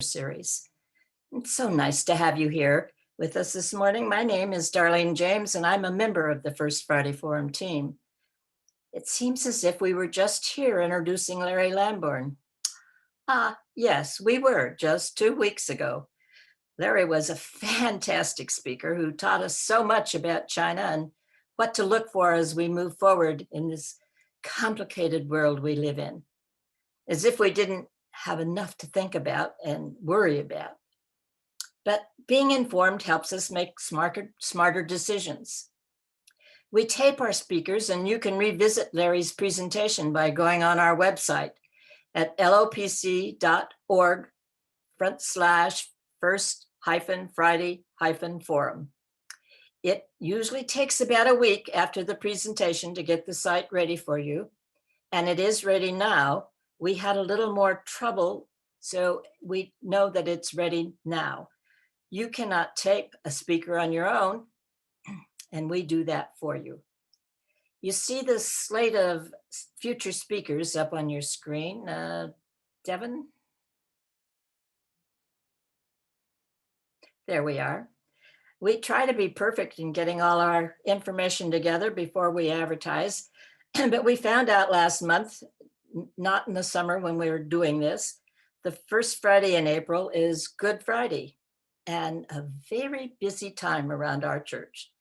series. It's so nice to have you here with us this morning. My name is Darlene James, and I'm a member of the First Friday Forum team. It seems as if we were just here introducing Larry Lambourne. Yes, we were just 2 weeks ago. Larry was a fantastic speaker who taught us so much about China and what to look for as we move forward in this complicated world we live in, as if we didn't have enough to think about and worry about. But being informed helps us make smarter decisions. We tape our speakers, and you can revisit Larry's presentation by going on our website at lopc.org/first-friday-forum. It usually takes about a week after the presentation to get the site ready for you, and it is ready now. We had a little more trouble, so we know that it's ready now. You cannot tape a speaker on your own, and we do that for you. You see the slate of future speakers up on your screen. Devin? There we are. We try to be perfect in getting all our information together before we advertise, but we found out last month, not in the summer when we were doing this, the first Friday in April is Good Friday and a very busy time around our church.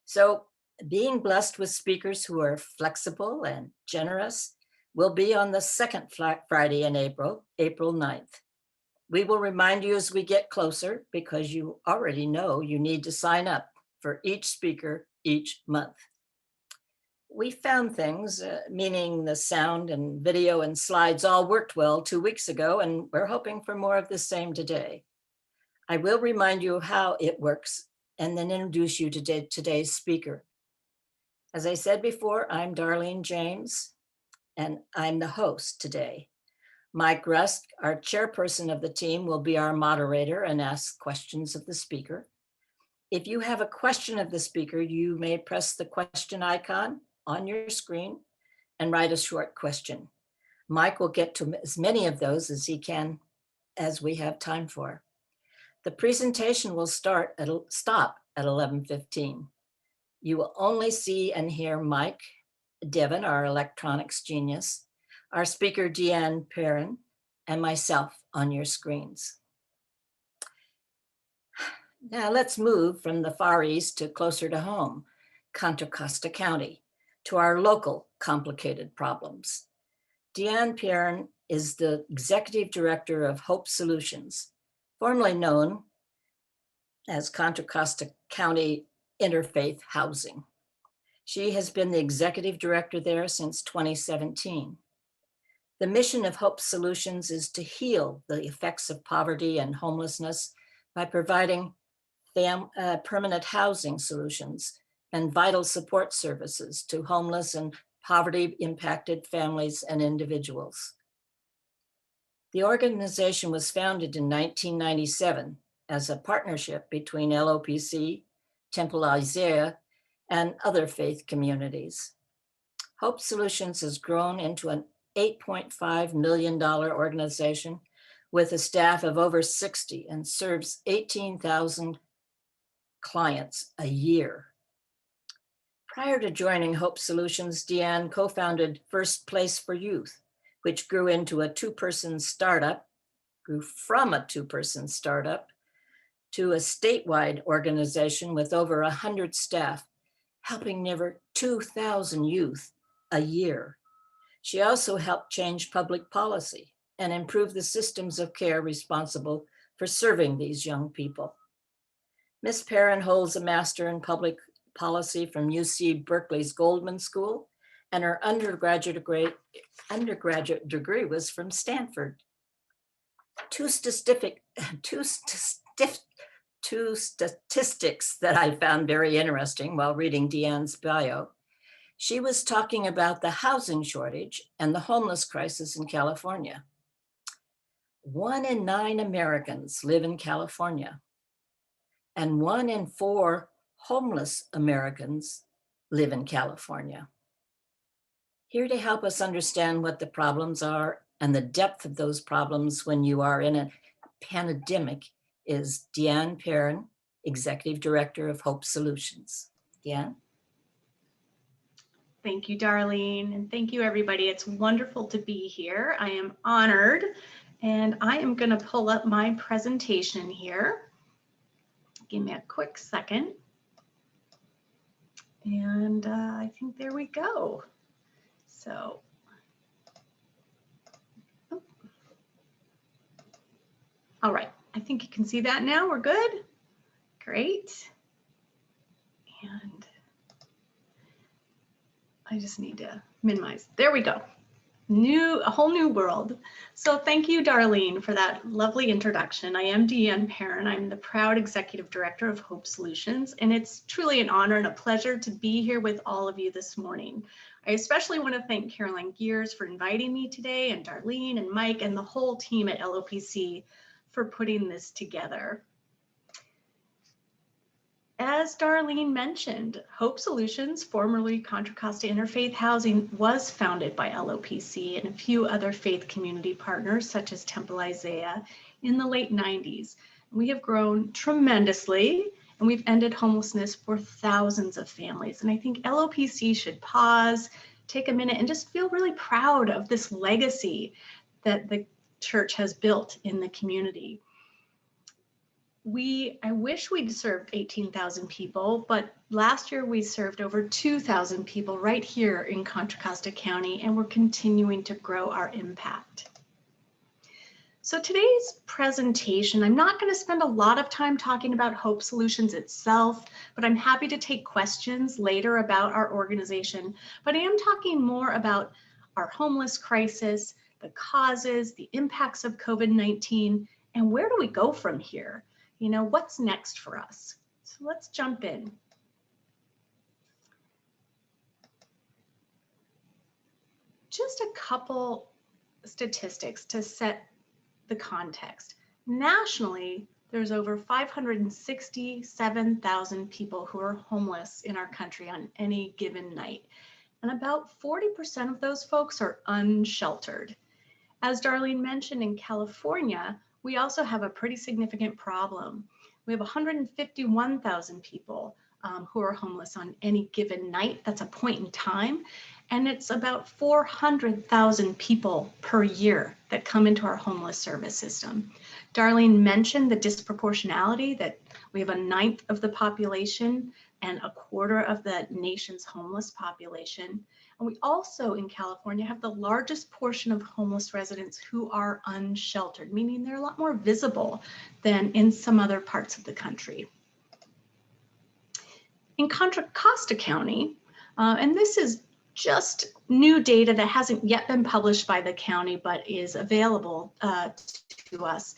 So being blessed with speakers who are flexible and generous will be on the second Friday in April, April 9th. We will remind you as we get closer because you already know you need to sign up for each speaker each month. We found things, meaning the sound and video and slides all worked well 2 weeks ago, and we're hoping for more of the same today. I will remind you of how it works and then introduce you to today's speaker. As I said before, I'm Darlene James, and I'm the host today. Mike Rusk, our chairperson of the team, will be our moderator and ask questions of the speaker. If you have a question of the speaker, you may press the question icon on your screen and write a short question. Mike will get to as many of those as he can as we have time for. The presentation will stop at 11:15. You will only see and hear Mike, Devin, our electronics genius, our speaker, Deanne Pearn, and myself on your screens. Now let's move from the Far East to closer to home, Contra Costa County, to our local complicated problems. Deanne Pearn is the executive director of Hope Solutions, formerly known as Contra Costa County Interfaith Housing. She has been the executive director there since 2017. The mission of Hope Solutions is to heal the effects of poverty and homelessness by providing permanent housing solutions and vital support services to homeless and poverty-impacted families and individuals. The organization was founded in 1997 as a partnership between LOPC, Temple Isaiah, and other faith communities. Hope Solutions has grown into an $8.5 million organization with a staff of over 60 and serves 18,000 clients a year. Prior to joining Hope Solutions, Diane co-founded First Place for Youth, which grew from a two-person startup to a statewide organization with over 100 staff, helping nearly 2,000 youth a year. She also helped change public policy and improve the systems of care responsible for serving these young people. Ms. Perrin holds a Master in Public Policy from UC Berkeley's Goldman School, and her undergraduate degree was from Stanford. Two statistics that I found very interesting while reading Deanne's bio. She was talking about the housing shortage and the homeless crisis in California. 1 in 9 Americans live in California, and 1 in 4 homeless Americans live in California. Here to help us understand what the problems are and the depth of those problems when you are in pandemic is Deanne Pearn, Executive Director of Hope Solutions. Deanne? Thank you, Darlene, and thank you, everybody. It's wonderful to be here. I am honored, and I am going to pull up my presentation here. Give me a quick second. And I think there we go. So, all right, I think you can see that now. We're good. Great. And I just need to minimize. There we go. A whole new world. So thank you, Darlene, for that lovely introduction. I am Deanne Pearn. I'm the proud Executive Director of Hope Solutions, and it's truly an honor and a pleasure to be here with all of you this morning. I especially want to thank Caroline Gears for inviting me today, and Darlene and Mike and the whole team at LOPC for putting this together. As Darlene mentioned, Hope Solutions, formerly Contra Costa Interfaith Housing, was founded by LOPC and a few other faith community partners such as Temple Isaiah in the late 90s. We have grown tremendously, and we've ended homelessness for thousands of families. And I think LOPC should pause, take a minute, and just feel really proud of this legacy that the church has built in the community. I wish we'd served 18,000 people, but last year we served over 2,000 people right here in Contra Costa County, and we're continuing to grow our impact. So today's presentation, I'm not going to spend a lot of time talking about Hope Solutions itself, but I'm happy to take questions later about our organization. But I am talking more about our homeless crisis, the causes, the impacts of COVID-19, and where do we go from here? You know, what's next for us? So let's jump in. Just a couple statistics to set the context. Nationally, there's over 567,000 people who are homeless in our country on any given night. And about 40% of those folks are unsheltered. As Darlene mentioned, in California, we also have a pretty significant problem. We have 151,000 people who are homeless on any given night. That's a point in time. And it's about 400,000 people per year that come into our homeless service system. Darlene mentioned the disproportionality that we have 1/9 of the population and 1/4 of the nation's homeless population. And we also in California have the largest portion of homeless residents who are unsheltered, meaning they're a lot more visible than in some other parts of the country. In Contra Costa County, and this is just new data that hasn't yet been published by the county, but is available to us.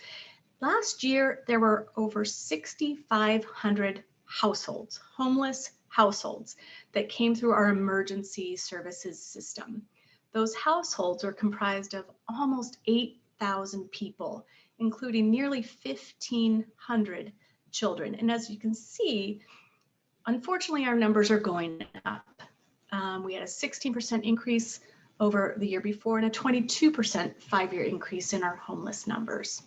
Last year, there were over 6,500 households, homeless households, that came through our emergency services system. Those households are comprised of almost 8,000 people, including nearly 1,500 children. And as you can see, unfortunately, our numbers are going up. We had a 16% increase over the year before and a 22% 5-year increase in our homeless numbers.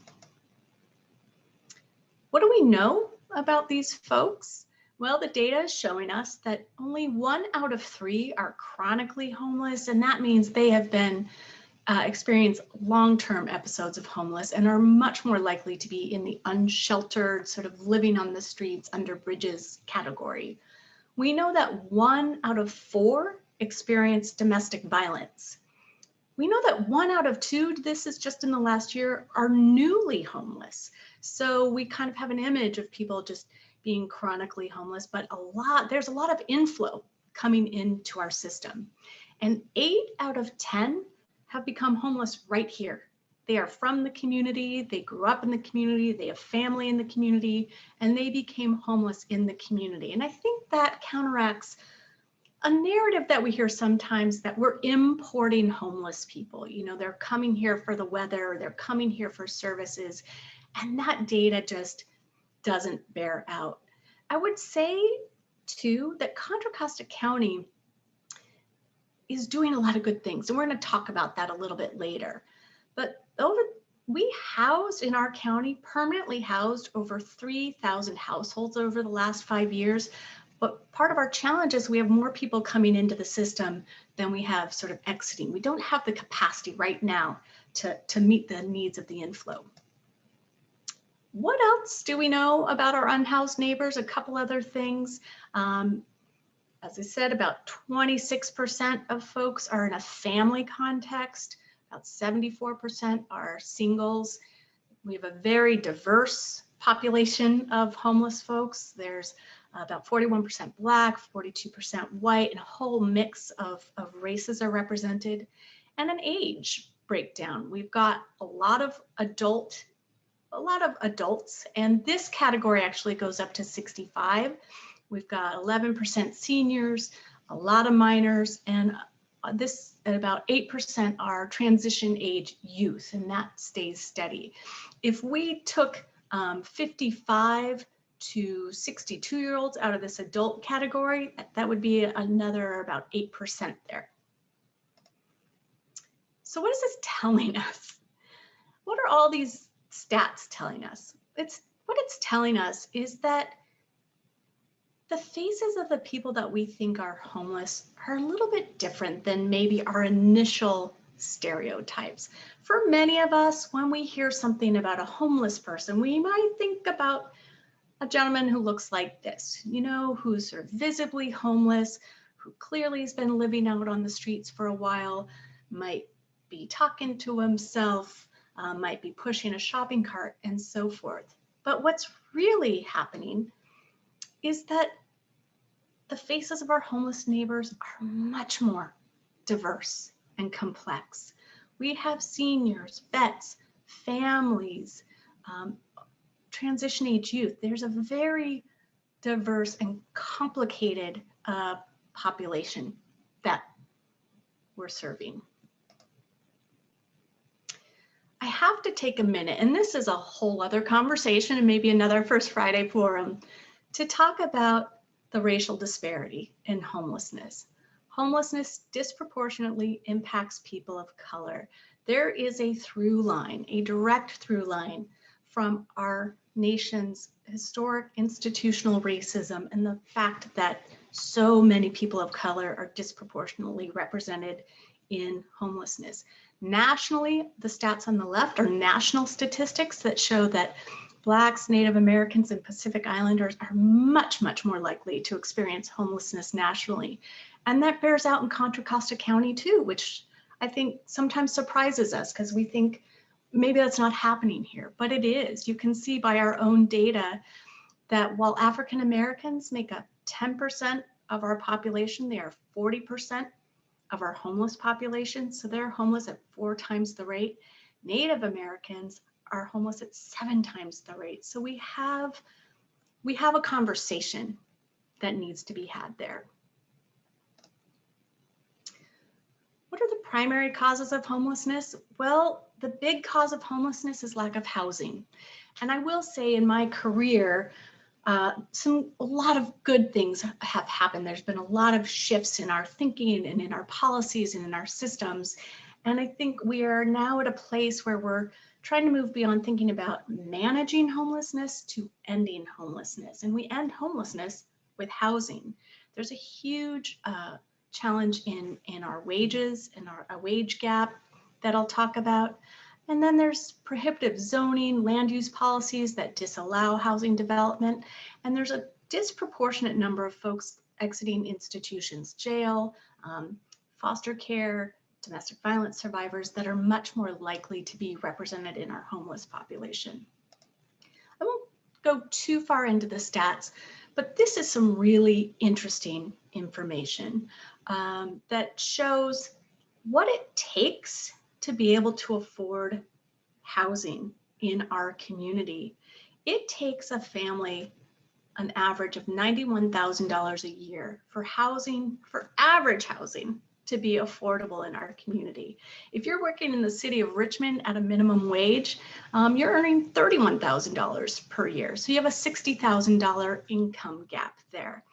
What do we know about these folks? Well, the data is showing us that only 1 out of 3 are chronically homeless, and that means they have been experienced long-term episodes of homeless and are much more likely to be in the unsheltered, sort of living on the streets under bridges category. We know that 1 out of 4 experience domestic violence. We know that 1 out of 2, this is just in the last year, are newly homeless. So we kind of have an image of people just being chronically homeless, but there's a lot of inflow coming into our system. And 8 out of 10 have become homeless right here. They are from the community, they grew up in the community, they have family in the community, and they became homeless in the community. And I think that counteracts a narrative that we hear sometimes that we're importing homeless people. You know, they're coming here for the weather, they're coming here for services, and that data just doesn't bear out. I would say too that Contra Costa County is doing a lot of good things, and we're going to talk about that a little bit later. But over We housed in our county, permanently housed over 3,000 households over the last 5 years. But part of our challenge is we have more people coming into the system than we have sort of exiting. We don't have the capacity right now to meet the needs of the inflow. What else do we know about our unhoused neighbors? A couple other things. As I said, about 26% of folks are in a family context. About 74% are singles. We have a very diverse population of homeless folks. There's about 41% Black, 42% white, and a whole mix of races are represented. And an age breakdown. We've got a lot of adults, and this category actually goes up to 65. We've got 11% seniors, a lot of minors, and this at about 8% are transition age youth, and that stays steady. If we took 55 to 62-year-olds out of this adult category, that would be another about 8% there. So what is this telling us? What are all these stats telling us? What it's telling us is that the faces of the people that we think are homeless are a little bit different than maybe our initial stereotypes. For many of us, when we hear something about a homeless person, we might think about a gentleman who looks like this, you know, who's sort of visibly homeless, who clearly has been living out on the streets for a while, might be talking to himself, might be pushing a shopping cart, and so forth. But what's really happening is that the faces of our homeless neighbors are much more diverse and complex. We have seniors, vets, families, transition age youth. There's a very diverse and complicated population that we're serving. I have to take a minute, and this is a whole other conversation and maybe another First Friday forum, to talk about the racial disparity in homelessness. Homelessness disproportionately impacts people of color. There is a through line, a direct through line from our nation's historic institutional racism and the fact that so many people of color are disproportionately represented in homelessness. Nationally, the stats on the left are national statistics that show that Blacks, Native Americans, and Pacific Islanders are much, much more likely to experience homelessness nationally. And that bears out in Contra Costa County too, which I think sometimes surprises us because we think maybe that's not happening here, but it is. You can see by our own data that while African Americans make up 10% of our population, they are 40% of our homeless population. So they're homeless at 4 times the rate. Native Americans are homeless at 7 times the rate. So we have a conversation that needs to be had there. What are the primary causes of homelessness? Well, the big cause of homelessness is lack of housing. And I will say in my career, a lot of good things have happened. There's been a lot of shifts in our thinking and in our policies and in our systems. And I think we are now at a place where we're trying to move beyond thinking about managing homelessness to ending homelessness. And we end homelessness with housing. There's a huge challenge in our wages and a wage gap that I'll talk about. And then there's prohibitive zoning, land use policies that disallow housing development. And there's a disproportionate number of folks exiting institutions, jail, foster care, domestic violence survivors that are much more likely to be represented in our homeless population. I won't go too far into the stats, but this is some really interesting information that shows what it takes to be able to afford housing in our community. It takes a family an average of $91,000 a year for housing, for average housing, to be affordable in our community. If you're working in the city of Richmond at a minimum wage, you're earning $31,000 per year. So you have a $60,000 income gap there.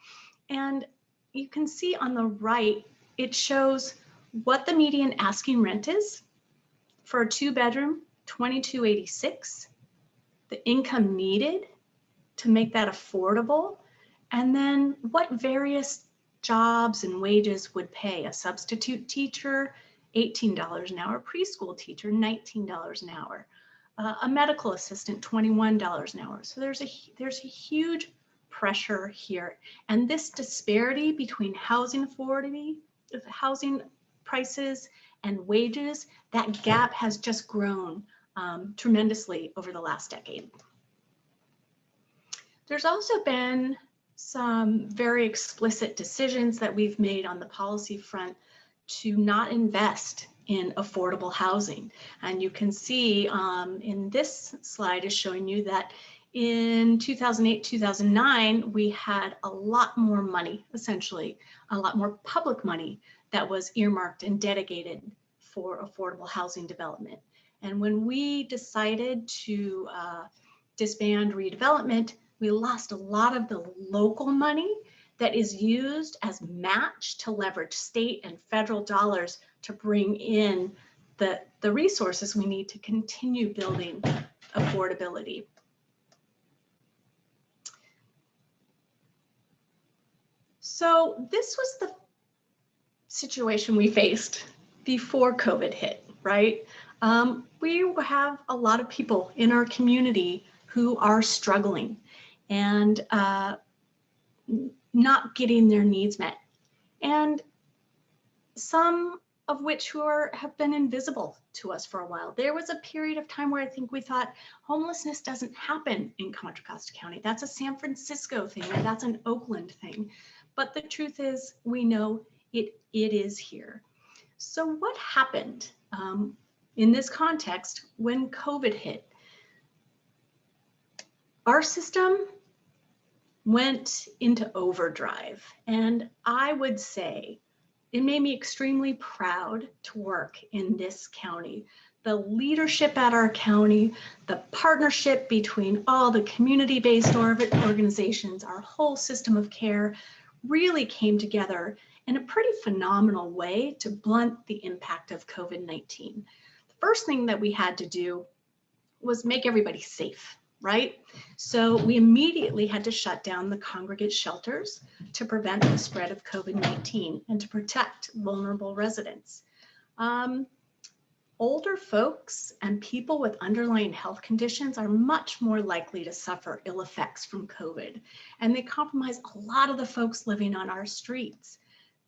And you can see on the right, it shows what the median asking rent is for a 2-bedroom, $22.86, the income needed to make that affordable, and then what various jobs and wages would pay. A substitute teacher, $18 an hour, preschool teacher, $19 an hour, a medical assistant, $21 an hour. So there's a huge pressure here. And this disparity between housing prices and wages, that gap has just grown tremendously over the last decade. There's also been some very explicit decisions that we've made on the policy front to not invest in affordable housing. And you can see in this slide is showing you that in 2008, 2009, we had a lot more money, essentially, a lot more public money that was earmarked and dedicated for affordable housing development. And when we decided to disband redevelopment, we lost a lot of the local money that is used as match to leverage state and federal dollars to bring in the resources we need to continue building affordability. So this was the situation we faced before COVID hit, right? We have a lot of people in our community who are struggling and not getting their needs met, and some of which have been invisible to us for a while. There was a period of time where I think we thought homelessness doesn't happen in Contra Costa County. That's a San Francisco thing, or that's an Oakland thing. But the truth is, we know it is here. So what happened in this context when COVID hit? Our system went into overdrive, and I would say it made me extremely proud to work in this county. The leadership at our county, the partnership between all the community-based organizations, our whole system of care really came together in a pretty phenomenal way to blunt the impact of COVID-19. The first thing that we had to do was make everybody safe, right? So we immediately had to shut down the congregate shelters to prevent the spread of COVID-19 and to protect vulnerable residents. Older folks and people with underlying health conditions are much more likely to suffer ill effects from COVID, and they compromise a lot of the folks living on our streets.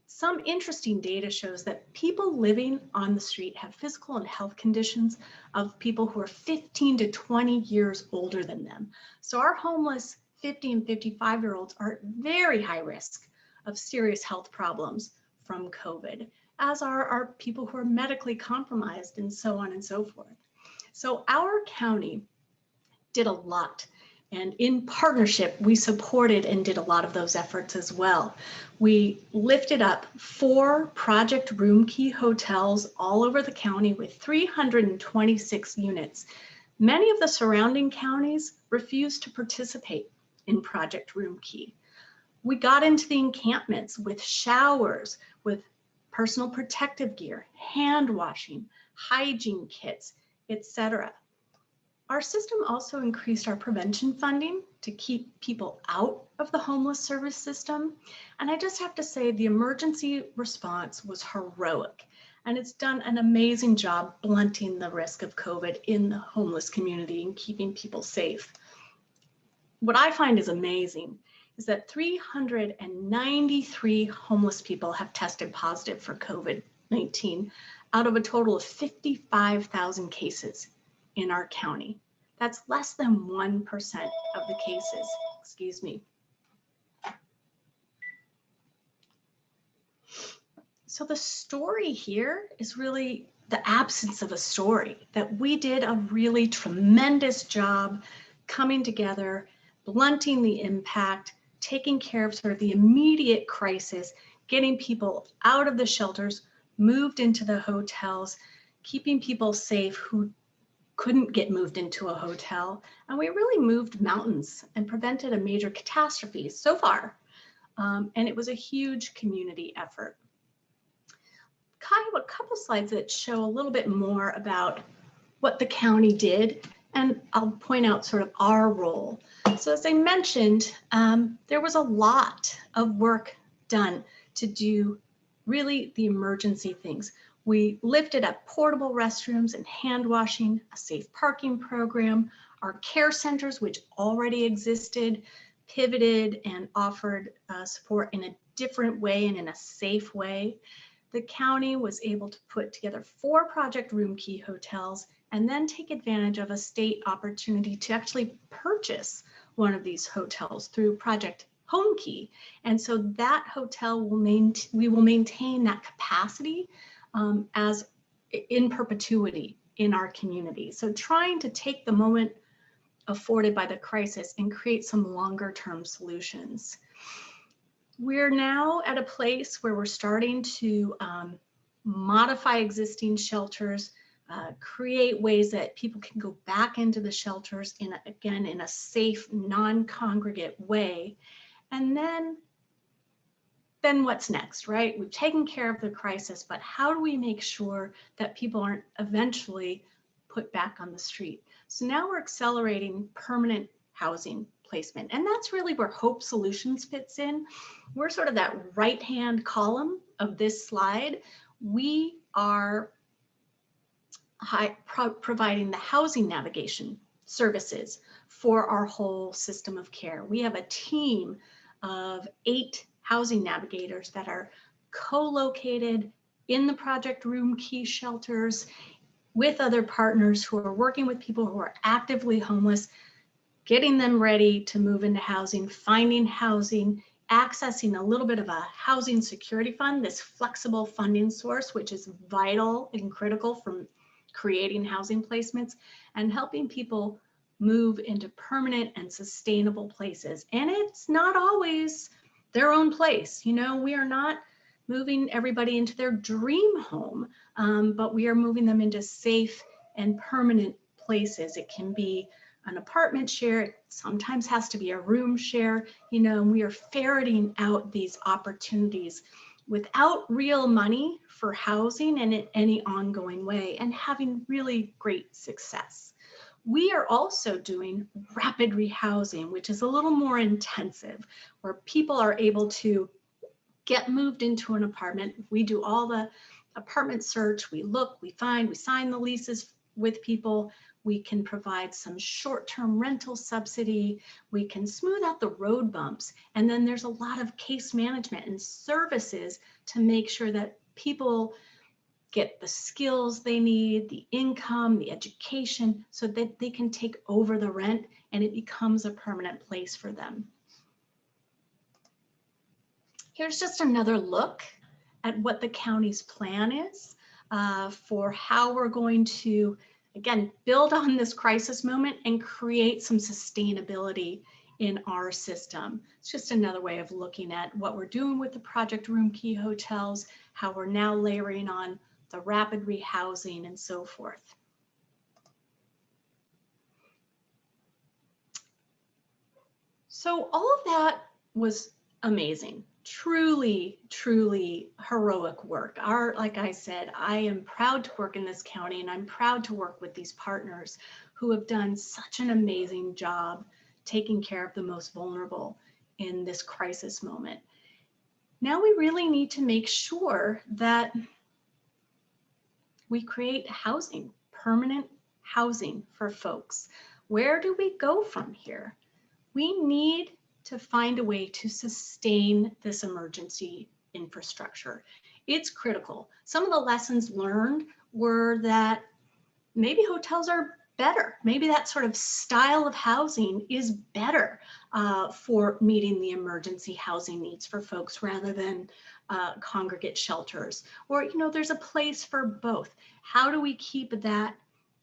Some interesting data shows that people living on the street have physical and health conditions of people who are 15 to 20 years older than them. So our homeless 50 and 55-year-olds are at very high risk of serious health problems from COVID, as are our people who are medically compromised and so on and so forth. So our county did a lot, and in partnership, we supported and did a lot of those efforts as well. We lifted up 4 Project Room Key hotels all over the county with 326 units. Many of the surrounding counties refused to participate in Project Room Key. We got into the encampments with showers, with personal protective gear, hand washing, hygiene kits, etc. Our system also increased our prevention funding to keep people out of the homeless service system. And I just have to say, the emergency response was heroic, and it's done an amazing job blunting the risk of COVID in the homeless community and keeping people safe. What I find is amazing is that 393 homeless people have tested positive for COVID-19 out of a total of 55,000 cases in our county. That's less than 1% of the cases, excuse me. So the story here is really the absence of a story, that we did a really tremendous job coming together, blunting the impact, taking care of sort of the immediate crisis, getting people out of the shelters, moved into the hotels, keeping people safe who couldn't get moved into a hotel. And we really moved mountains and prevented a major catastrophe so far. And it was a huge community effort. Kind of a couple slides that show a little bit more about what the county did, and I'll point out sort of our role. So as I mentioned, there was a lot of work done to do really the emergency things. We lifted up portable restrooms and hand washing, a safe parking program, our care centers, which already existed, pivoted and offered support in a different way and in a safe way. The county was able to put together 4 Project Room Key hotels and then take advantage of a state opportunity to actually purchase one of these hotels through Project Home Key. And so that hotel we will maintain that capacity as in perpetuity in our community. So trying to take the moment afforded by the crisis and create some longer term solutions. We're now at a place where we're starting to modify existing shelters, create ways that people can go back into the shelters in a safe, non-congregate way. And then what's next, right? We've taken care of the crisis, but how do we make sure that people aren't eventually put back on the street? So now we're accelerating permanent housing placement. And that's really where Hope Solutions fits in. We're sort of that right-hand column of this slide. We are providing the housing navigation services for our whole system of care. We have a team of 8 housing navigators that are co-located in the Project Room Key shelters with other partners who are working with people who are actively homeless, getting them ready to move into housing, finding housing, accessing a little bit of a housing security fund, this flexible funding source, which is vital and critical for creating housing placements and helping people move into permanent and sustainable places. And it's not always their own place. You know, we are not moving everybody into their dream home, but we are moving them into safe and permanent places. It can be an apartment share, it sometimes has to be a room share, you know, and we are ferreting out these opportunities without real money for housing and in any ongoing way, and having really great success. We are also doing rapid rehousing, which is a little more intensive, where people are able to get moved into an apartment. We do all the apartment search, we look, we find, we sign the leases with people. We can provide some short-term rental subsidy. We can smooth out the road bumps. And then there's a lot of case management and services to make sure that people get the skills they need, the income, the education, so that they can take over the rent and it becomes a permanent place for them. Here's just another look at what the county's plan is for how we're going to, again, build on this crisis moment and create some sustainability in our system. It's just another way of looking at what we're doing with the Project Room Key hotels, how we're now layering on the rapid rehousing and so forth. So all of that was amazing. Truly, truly heroic work. Like I said, I am proud to work in this county, and I'm proud to work with these partners who have done such an amazing job taking care of the most vulnerable in this crisis moment. Now we really need to make sure that we create housing, permanent housing for folks. Where do we go from here? We need to find a way to sustain this emergency infrastructure. It's critical. Some of the lessons learned were that maybe hotels are better. Maybe that sort of style of housing is better for meeting the emergency housing needs for folks rather than congregate shelters. Or, you know, there's a place for both. How do we keep that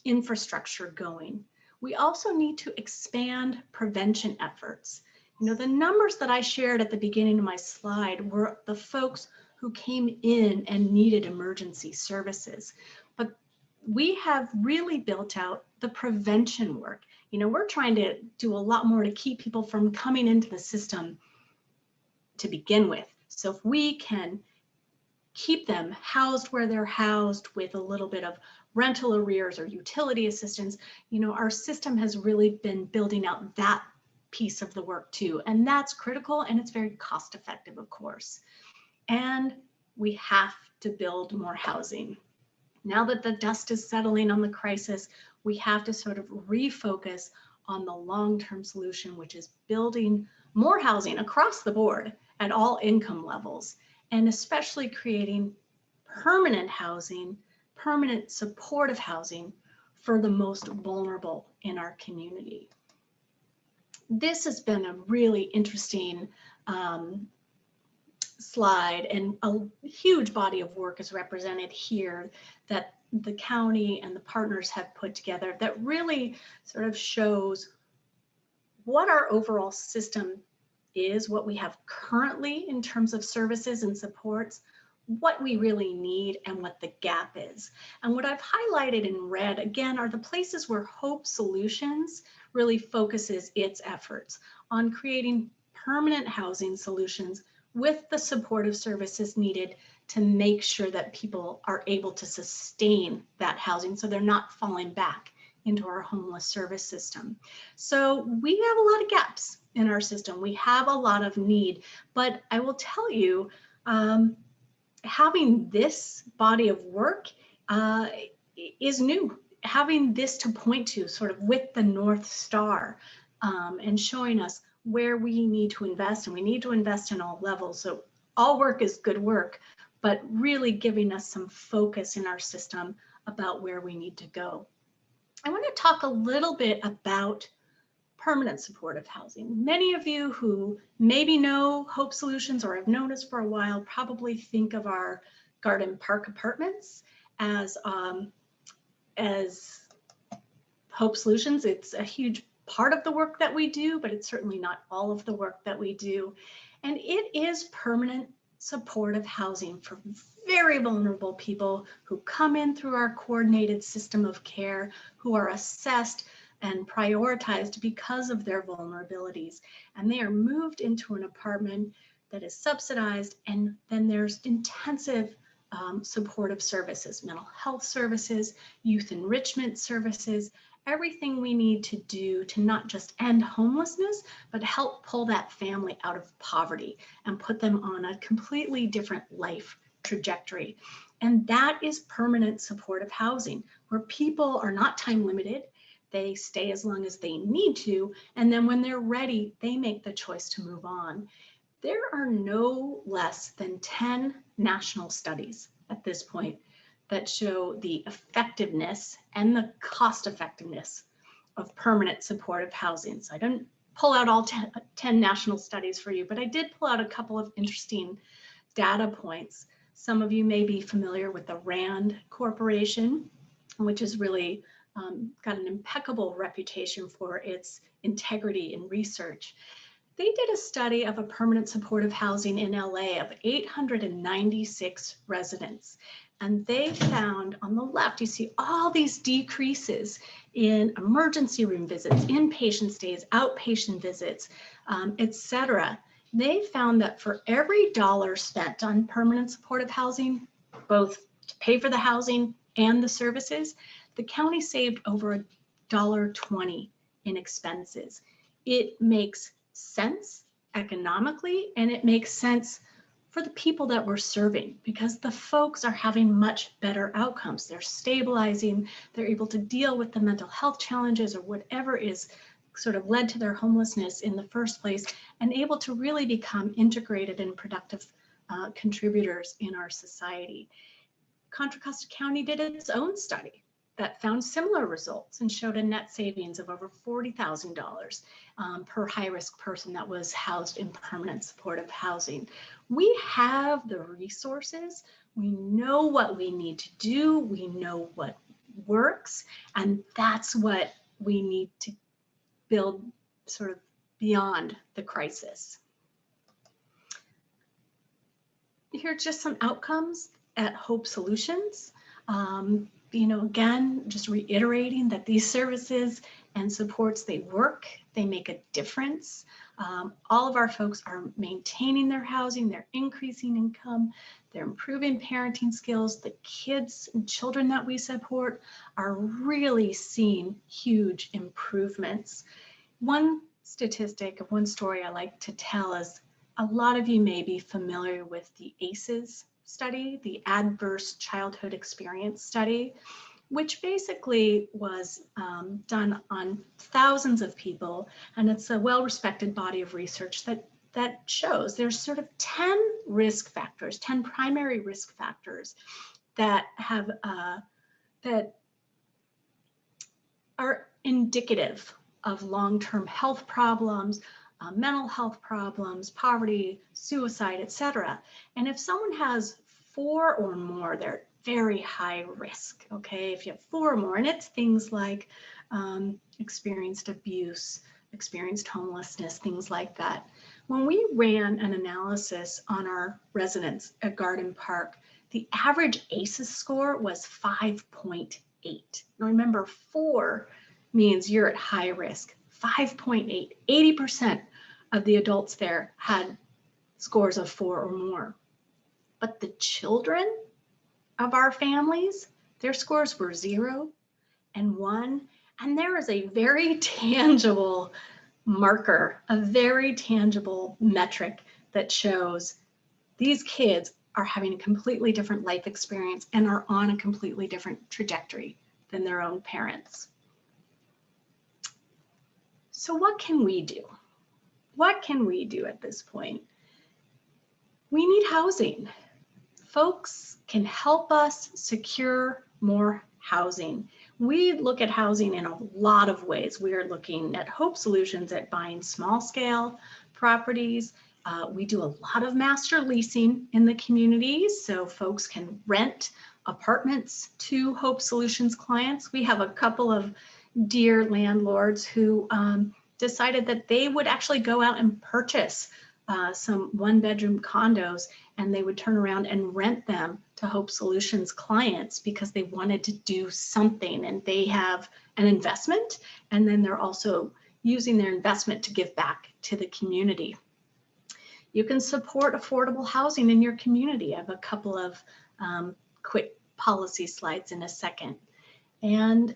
infrastructure going? We also need to expand prevention efforts. You know, the numbers that I shared at the beginning of my slide were the folks who came in and needed emergency services. But we have really built out the prevention work. You know, we're trying to do a lot more to keep people from coming into the system to begin with. So if we can keep them housed where they're housed with a little bit of rental arrears or utility assistance. You know, our system has really been building out that piece of the work too. And that's critical, and it's very cost effective, of course. And we have to build more housing. Now that the dust is settling on the crisis, we have to sort of refocus on the long-term solution, which is building more housing across the board at all income levels, and especially creating permanent housing, permanent supportive housing for the most vulnerable in our community. This has been a really interesting slide, and a huge body of work is represented here that the county and the partners have put together that really sort of shows what our overall system is, what we have currently in terms of services and supports, what we really need, and what the gap is. And what I've highlighted in red, again, are the places where Hope Solutions really focuses its efforts on creating permanent housing solutions with the supportive services needed to make sure that people are able to sustain that housing so they're not falling back into our homeless service system. So we have a lot of gaps in our system. We have a lot of need, but I will tell you, having this body of work is new. Having this to point to sort of with the North Star and showing us where we need to invest, and we need to invest in all levels. So all work is good work, but really giving us some focus in our system about where we need to go. I want to talk a little bit about permanent supportive housing. Many of you who maybe know Hope Solutions or have known us for a while probably think of our Garden Park apartments as Hope Solutions. It's a huge part of the work that we do, but it's certainly not all of the work that we do. And it is permanent supportive housing for very vulnerable people who come in through our coordinated system of care, who are assessed and prioritized because of their vulnerabilities. And they are moved into an apartment that is subsidized, and then there's intensive supportive services, mental health services, youth enrichment services, everything we need to do to not just end homelessness, but help pull that family out of poverty and put them on a completely different life trajectory. And that is permanent supportive housing, where people are not time limited. They stay as long as they need to, and then when they're ready, they make the choice to move on. There are no less than 10 national studies at this point that show the effectiveness and the cost effectiveness of permanent supportive housing. So I didn't pull out all 10 national studies for you, but I did pull out a couple of interesting data points. Some of you may be familiar with the RAND Corporation, which is really got an impeccable reputation for its integrity in research. They did a study of a permanent supportive housing in LA of 896 residents. And they found on the left, you see all these decreases in emergency room visits, inpatient stays, outpatient visits, etc. They found that for every dollar spent on permanent supportive housing, both to pay for the housing and the services, the county saved over $1.20 in expenses. It makes sense economically, and it makes sense for the people that we're serving, because the folks are having much better outcomes. They're stabilizing, they're able to deal with the mental health challenges or whatever is sort of led to their homelessness in the first place, and able to really become integrated and productive contributors in our society. Contra Costa County did its own study that found similar results and showed a net savings of over $40,000 per high-risk person that was housed in permanent supportive housing. We have the resources, we know what we need to do, we know what works, and that's what we need to build sort of beyond the crisis. Here are just some outcomes at Hope Solutions. Again, just reiterating that these services and supports, they work, they make a difference. All of our folks are maintaining their housing, they're increasing income, they're improving parenting skills. The kids and children that we support are really seeing huge improvements. One statistic, one story I like to tell is a lot of you may be familiar with the ACEs study, the Adverse Childhood Experience Study, which basically was done on thousands of people. And it's a well-respected body of research that shows there's sort of 10 risk factors, 10 primary risk factors that have that are indicative of long-term health problems, mental health problems, poverty, suicide, etc. And if someone has 4 or more, they're very high risk, okay? If you have 4 or more, and it's things like experienced abuse, experienced homelessness, things like that. When we ran an analysis on our residents at Garden Park, the average ACEs score was 5.8. Now remember, 4 means you're at high risk. 5.8, 80% of the adults there had scores of 4 or more. But the children of our families, their scores were 0 and 1. And there is a very tangible marker, a very tangible metric that shows these kids are having a completely different life experience and are on a completely different trajectory than their own parents. So what can we do? What can we do at this point? We need housing. Folks can help us secure more housing. We look at housing in a lot of ways. We are looking at Hope Solutions at buying small scale properties. We do a lot of master leasing in the community, so folks can rent apartments to Hope Solutions clients. We have a couple of dear landlords who decided that they would actually go out and purchase some 1-bedroom condos, and they would turn around and rent them to Hope Solutions clients because they wanted to do something, and they have an investment, and then they're also using their investment to give back to the community. You can support affordable housing in your community. I have a couple of quick policy slides in a second. And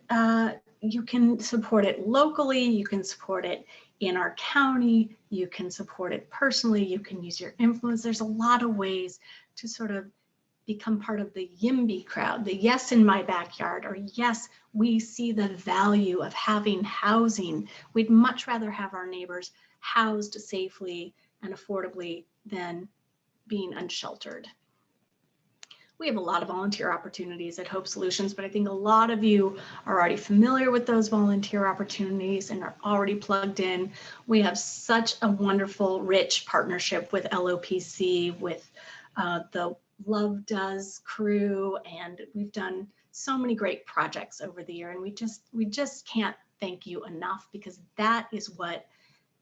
you can support it locally, you can support it in our county, you can support it personally, you can use your influence. There's a lot of ways to sort of become part of the YIMBY crowd, the yes in my backyard, or yes, we see the value of having housing. We'd much rather have our neighbors housed safely and affordably than being unsheltered. We have a lot of volunteer opportunities at Hope Solutions, but I think a lot of you are already familiar with those volunteer opportunities and are already plugged in. We have such a wonderful, rich partnership with LOPC, with the Love Does crew, and we've done so many great projects over the year, and we just can't thank you enough, because that is what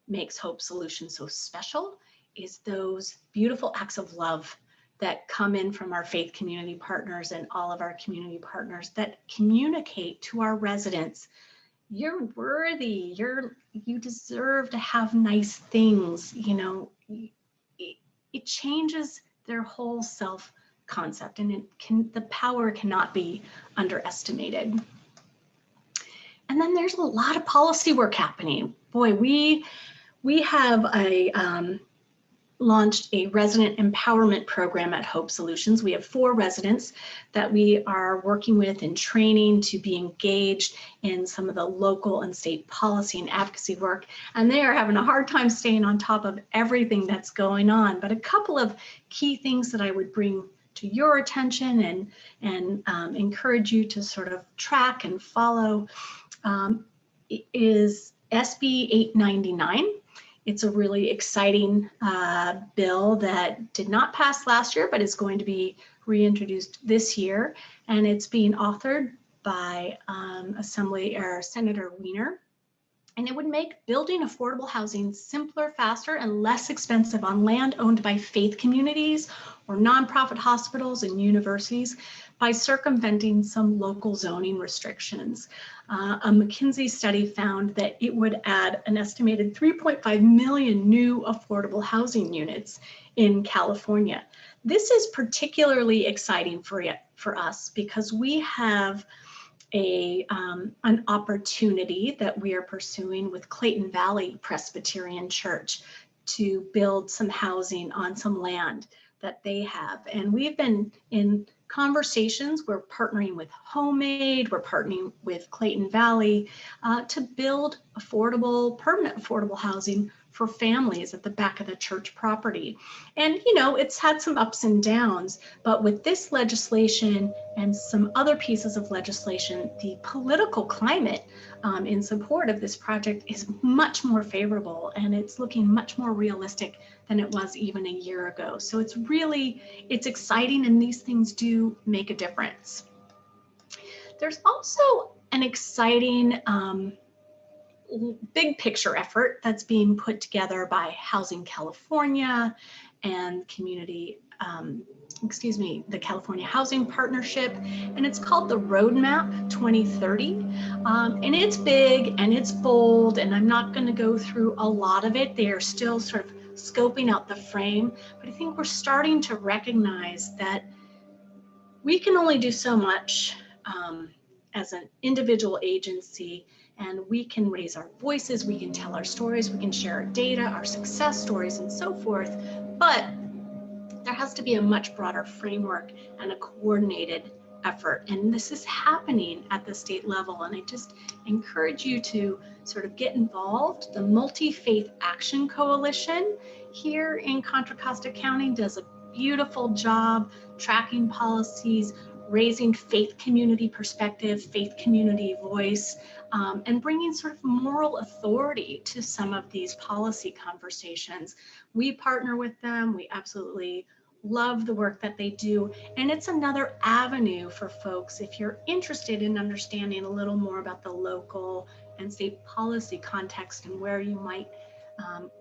makes Hope Solutions so special, is those beautiful acts of love that come in from our faith community partners and all of our community partners that communicate to our residents, you're worthy, you deserve to have nice things. You know, it changes their whole self concept, and the power cannot be underestimated. And then there's a lot of policy work happening. Boy, we have launched a resident empowerment program at Hope Solutions. We have 4 residents that we are working with and training to be engaged in some of the local and state policy and advocacy work. And they are having a hard time staying on top of everything that's going on. But a couple of key things that I would bring to your attention and encourage you to sort of track and follow is SB 899. It's a really exciting bill that did not pass last year, but is going to be reintroduced this year. And it's being authored by Senator Wiener. And it would make building affordable housing simpler, faster, and less expensive on land owned by faith communities or nonprofit hospitals and universities by circumventing some local zoning restrictions. A McKinsey study found that it would add an estimated 3.5 million new affordable housing units in California. This is particularly exciting for us because we have an opportunity that we are pursuing with Clayton Valley Presbyterian Church to build some housing on some land that they have. And we've been in conversations. We're partnering with Homemade, we're partnering with Clayton Valley to build affordable, permanent affordable housing for families at the back of the church property. And, you know, it's had some ups and downs, but with this legislation and some other pieces of legislation, the political climate in support of this project is much more favorable, and it's looking much more realistic than it was even a year ago. So it's exciting, and these things do make a difference. There's also an exciting big picture effort that's being put together by Housing California and the California Housing Partnership, and it's called the Roadmap 2030. And it's big and it's bold, and I'm not going to go through a lot of it. They are still sort of scoping out the frame, but I think we're starting to recognize that we can only do so much as an individual agency, and we can raise our voices, we can tell our stories, we can share our data, our success stories, and so forth, but there has to be a much broader framework and a coordinated effort. And this is happening at the state level. And I just encourage you to sort of get involved. The Multi-Faith Action Coalition here in Contra Costa County does a beautiful job tracking policies, raising faith community perspective, faith community voice, and bringing sort of moral authority to some of these policy conversations. We partner with them. We absolutely love the work that they do. And it's another avenue for folks if you're interested in understanding a little more about the local and state policy context and where you might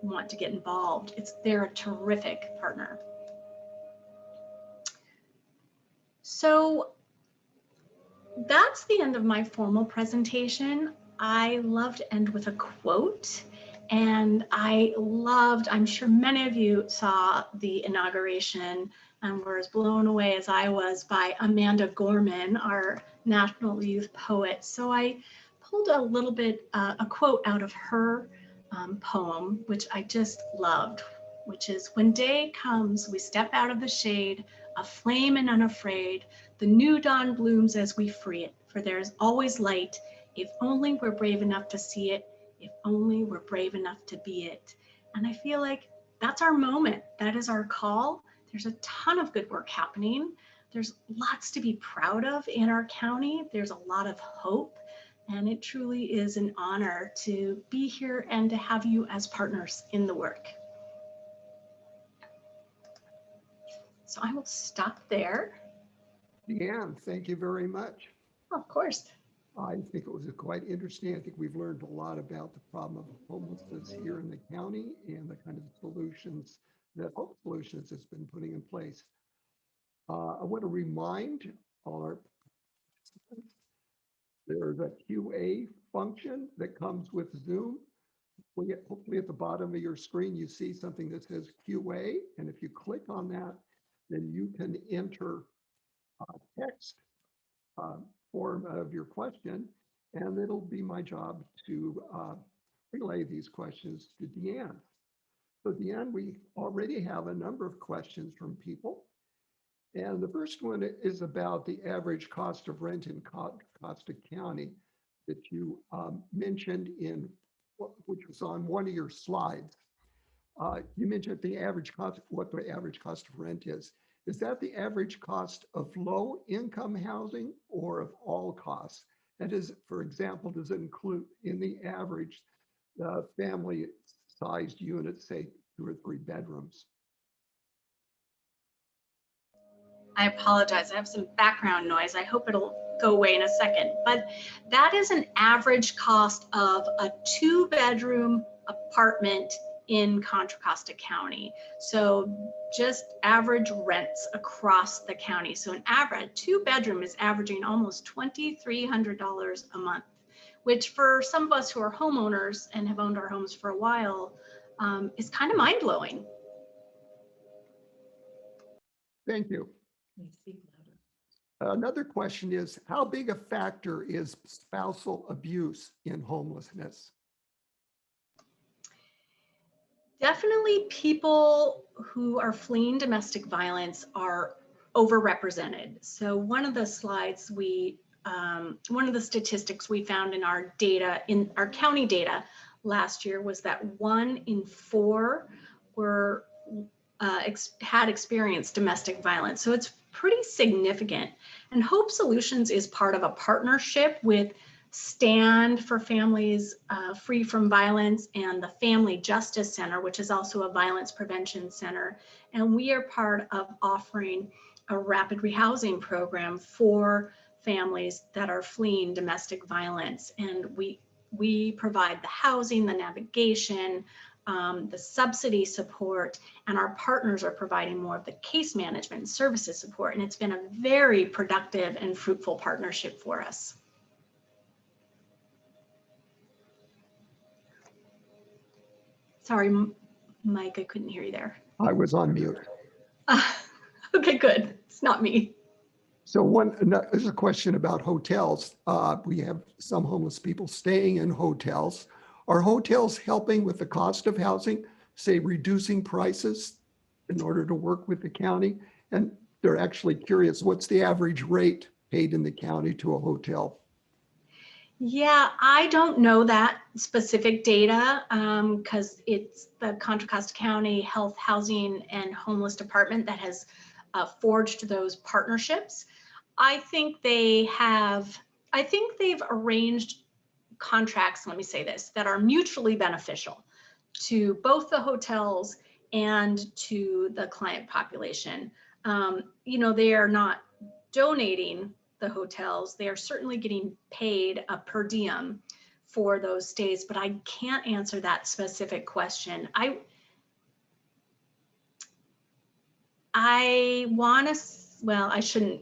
want to get involved. They're a terrific partner. So that's the end of my formal presentation. I love to end with a quote, and I'm sure many of you saw the inauguration and were as blown away as I was by Amanda Gorman, our National Youth Poet. So I pulled a little bit, a quote out of her poem, which I just loved, which is, "When day comes, we step out of the shade, aflame and unafraid. The new dawn blooms as we free it, for there is always light, if only we're brave enough to see it, if only we're brave enough to be it." And I feel like that's our moment. That is our call. There's a ton of good work happening. There's lots to be proud of in our county. There's a lot of hope. And it truly is an honor to be here and to have you as partners in the work. So I will stop there. Deanne, thank you very much. Of course. I think it was quite interesting. I think we've learned a lot about the problem of homelessness here in the county and the kind of solutions that Hope Solutions has been putting in place. I want to remind our participants there's a QA function that comes with Zoom. Hopefully at the bottom of your screen, you see something that says QA. And if you click on that, then you can enter text form of your question, and it'll be my job to relay these questions to Deanne. So Deanne, we already have a number of questions from people. And the first one is about the average cost of rent in Costa County that you mentioned which was on one of your slides. You mentioned the average cost, what the average cost of rent is. Is that the average cost of low income housing or of all costs? That is, for example, does it include in the average family sized units, say 2 or 3 bedrooms? I apologize. I have some background noise. I hope go away in a second. But that is an average cost of a 2-bedroom apartment in Contra Costa County. So just average rents across the county. So an average 2-bedroom is averaging almost $2,300 a month, which for some of us who are homeowners and have owned our homes for a while is kind of mind-blowing. Thank you. Another question is, how big a factor is spousal abuse in homelessness? Definitely people who are fleeing domestic violence are overrepresented. So one of the slides one of the statistics we found in our data, in our county data last year, was that 1 in 4 were had experienced domestic violence. So it's pretty significant. And Hope Solutions is part of a partnership with Stand for Families Free from Violence and the Family Justice Center, which is also a violence prevention center. And we are part of offering a rapid rehousing program for families that are fleeing domestic violence. And we provide the housing, the navigation, the subsidy support, and our partners are providing more of the case management and services support. And it's been a very productive and fruitful partnership for us. Sorry, Mike, I couldn't hear you there. I was on mute. Okay, good. It's not me. So there's a question about hotels. We have some homeless people staying in hotels. Are hotels helping with the cost of housing, say reducing prices in order to work with the county? And they're actually curious, what's the average rate paid in the county to a hotel? Yeah, I don't know that specific data because it's the Contra Costa County Health, Housing, and Homeless Department that has forged those partnerships. I think they've arranged contracts, let me say this, that are mutually beneficial to both the hotels and to the client population. They are not donating the hotels. They are certainly getting paid a per diem for those stays, but I can't answer that specific question. I shouldn't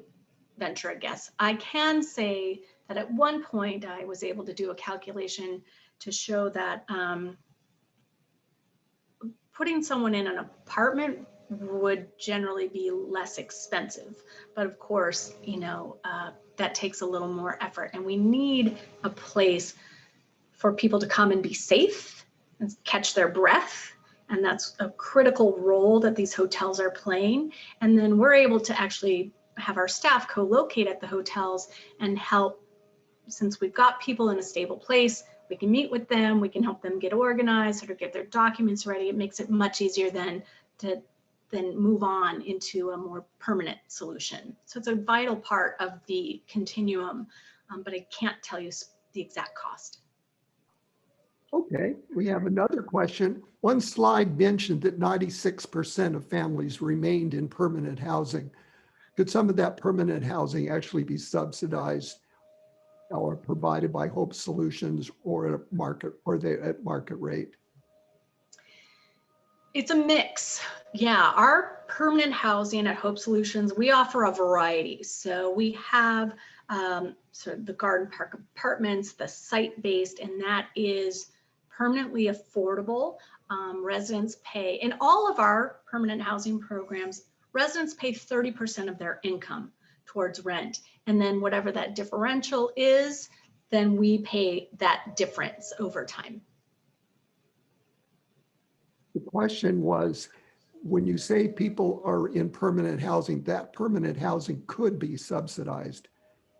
venture a guess. I can say that at one point I was able to do a calculation to show that putting someone in an apartment would generally be less expensive. But of course, that takes a little more effort, and we need a place for people to come and be safe and catch their breath. And that's a critical role that these hotels are playing. And then we're able to actually have our staff co-locate at the hotels and help. Since we've got people in a stable place, we can meet with them, we can help them get organized or get their documents ready. It makes it much easier than to move on into a more permanent solution. So it's a vital part of the continuum, but I can't tell you the exact cost. Okay, we have another question. One slide mentioned that 96% of families remained in permanent housing. Could some of that permanent housing actually be subsidized or provided by Hope Solutions or at market rate? It's a mix. Yeah, our permanent housing at Hope Solutions, we offer a variety. So we have sort of the garden park apartments, the site-based, and that is permanently affordable. Residents pay, in all of our permanent housing programs, residents pay 30% of their income towards rent. And then whatever that differential is, then we pay that difference over time. The question was, when you say people are in permanent housing, that permanent housing could be subsidized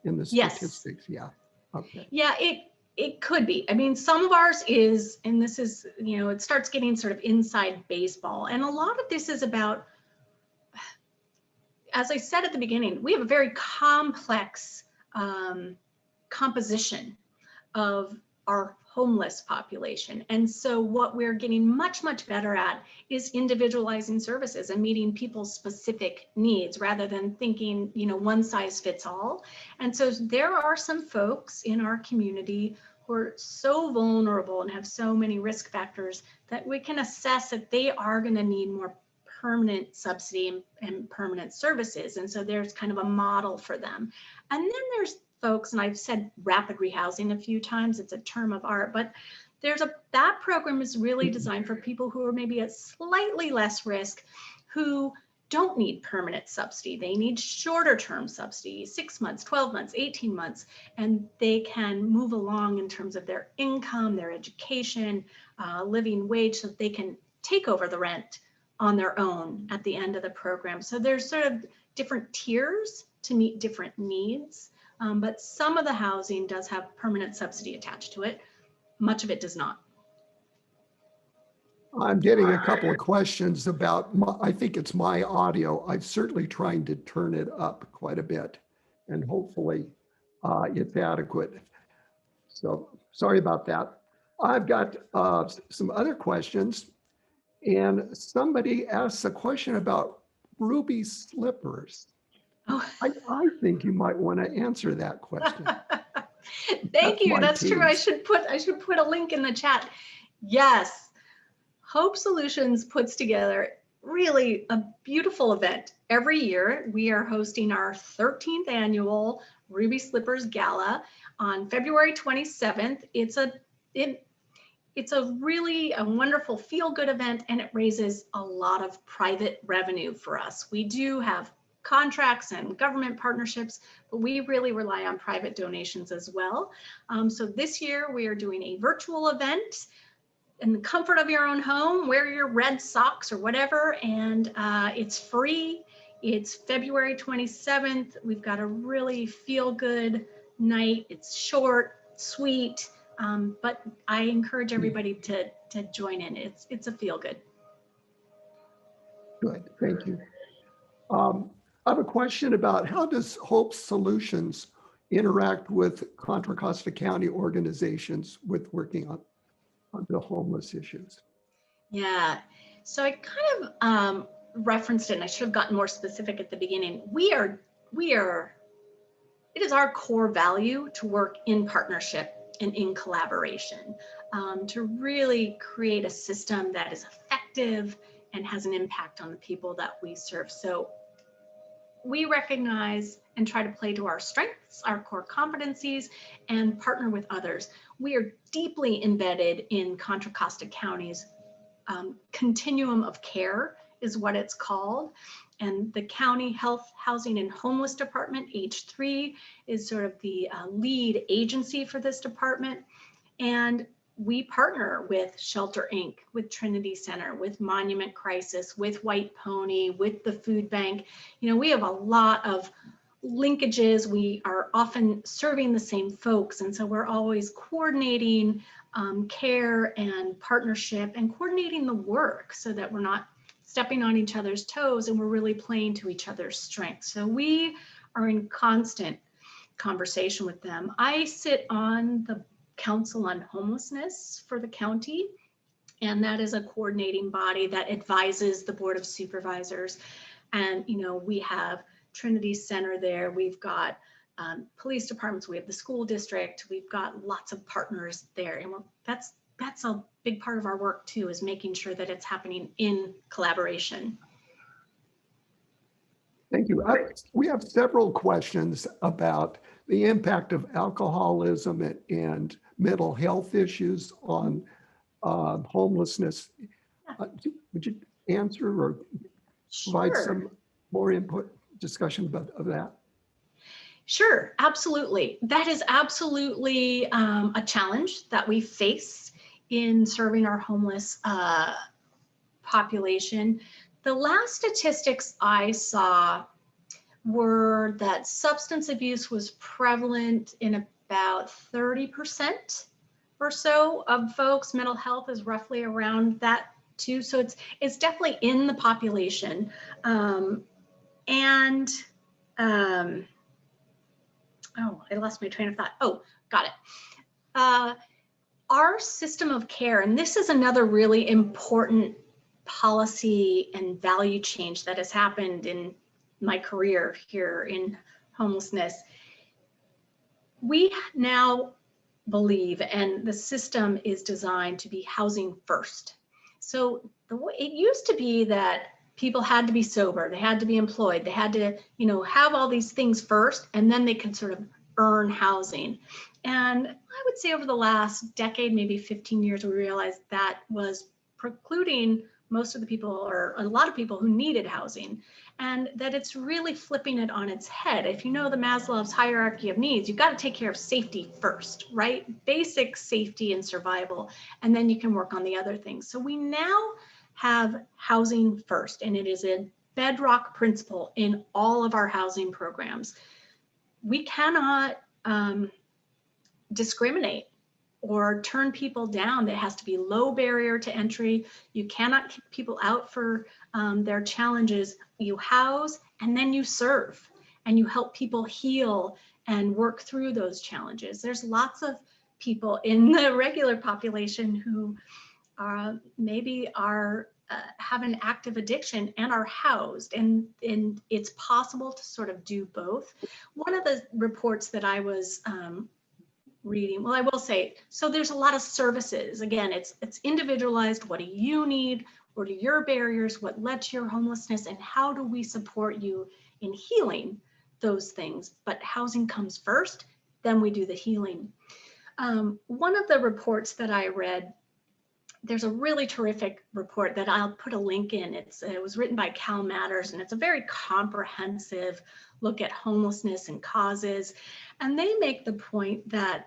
in the statistics. Yes. Yeah. Okay. Yeah, it could be. I mean, some of ours is, and this is, it starts getting sort of inside baseball. And a lot of this is about, as I said at the beginning, we have a very complex composition of our homeless population. And so what we're getting much, much better at is individualizing services and meeting people's specific needs rather than thinking, one size fits all. And so there are some folks in our community who are so vulnerable and have so many risk factors that we can assess that they are going to need more permanent subsidy and permanent services. And so there's kind of a model for them. And then there's folks, and I've said rapid rehousing a few times, it's a term of art, but that program is really designed for people who are maybe at slightly less risk, who don't need permanent subsidy. They need shorter term subsidy, 6 months, 12 months, 18 months, and they can move along in terms of their income, their education, living wage, so that they can take over the rent on their own at the end of the program. So there's sort of different tiers to meet different needs. But some of the housing does have permanent subsidy attached to it. Much of it does not. I'm getting a couple of questions about, I think it's my audio. I'm certainly trying to turn it up quite a bit, and hopefully it's adequate. So sorry about that. I've got some other questions, and somebody asked a question about ruby slippers. Oh. I think you might want to answer that question. Thank you. That's true. I should put a link in the chat. Yes, Hope Solutions puts together really a beautiful event. Every year we are hosting our 13th annual Ruby Slippers Gala on February 27th. It's a really wonderful feel-good event, and it raises a lot of private revenue for us. We do have contracts and government partnerships, but we really rely on private donations as well. So this year we are doing a virtual event in the comfort of your own home. Wear your red socks or whatever, and it's free. It's February 27th. We've got a really feel-good night. It's short, sweet, but I encourage everybody to join in. It's a feel-good. Good, thank you. I have a question about how does Hope Solutions interact with Contra Costa County organizations with working on the homeless issues? Yeah, so I kind of referenced it, and I should have gotten more specific at the beginning. It is our core value to work in partnership and in collaboration, to really create a system that is effective and has an impact on the people that we serve. So we recognize and try to play to our strengths, our core competencies, and partner with others. We are deeply embedded in Contra Costa County's Continuum of Care is what it's called. And the County Health, Housing and Homeless Department, H3, is sort of the lead agency for this department. And we partner with Shelter Inc., with Trinity Center, with Monument Crisis, with White Pony, with the Food Bank. We have a lot of linkages. We are often serving the same folks. And so we're always coordinating care and partnership and coordinating the work so that we're not stepping on each other's toes and we're really playing to each other's strengths. So we are in constant conversation with them. I sit on the Council on Homelessness for the county, and that is a coordinating body that advises the Board of Supervisors. And we have Trinity Center there, we've got police departments, we have the school district, we've got lots of partners there, and that's a big part of our work too, is making sure that it's happening in collaboration. Thank you. We have several questions about the impact of alcoholism and mental health issues on homelessness. Would you answer or provide some more input, discussion of that? Sure, absolutely. That is absolutely a challenge that we face in serving our homeless population. The last statistics I saw were that substance abuse was prevalent in about 30% or so of folks. Mental health is roughly around that too. So it's definitely in the population. Oh, I lost my train of thought. Oh, got it. our system of care, and this is another really important policy and value change that has happened in my career here in homelessness. We now believe, and the system is designed to be housing first. So the way it used to be that people had to be sober, they had to be employed, they had to, have all these things first, and then they could sort of earn housing. And I would say over the last decade, maybe 15 years, we realized that was precluding most of the people, or a lot of people who needed housing, and that it's really flipping it on its head. If you know the Maslow's hierarchy of needs, you've got to take care of safety first, right? Basic safety and survival, and then you can work on the other things. So we now have housing first, and it is a bedrock principle in all of our housing programs. We cannot discriminate or turn people down. There has to be low barrier to entry. You cannot kick people out for their challenges. You house and then you serve, and you help people heal and work through those challenges. There's lots of people in the regular population who maybe have an active addiction and are housed, and it's possible to sort of do both. One of the reports that I was reading, well, I will say, so there's a lot of services. Again, it's individualized. What do you need? What are your barriers? What led to your homelessness? And how do we support you in healing those things? But housing comes first, then we do the healing. One of the reports that I read, there's a really terrific report that I'll put a link in. It was written by Cal Matters, and it's a very comprehensive look at homelessness and causes. And they make the point that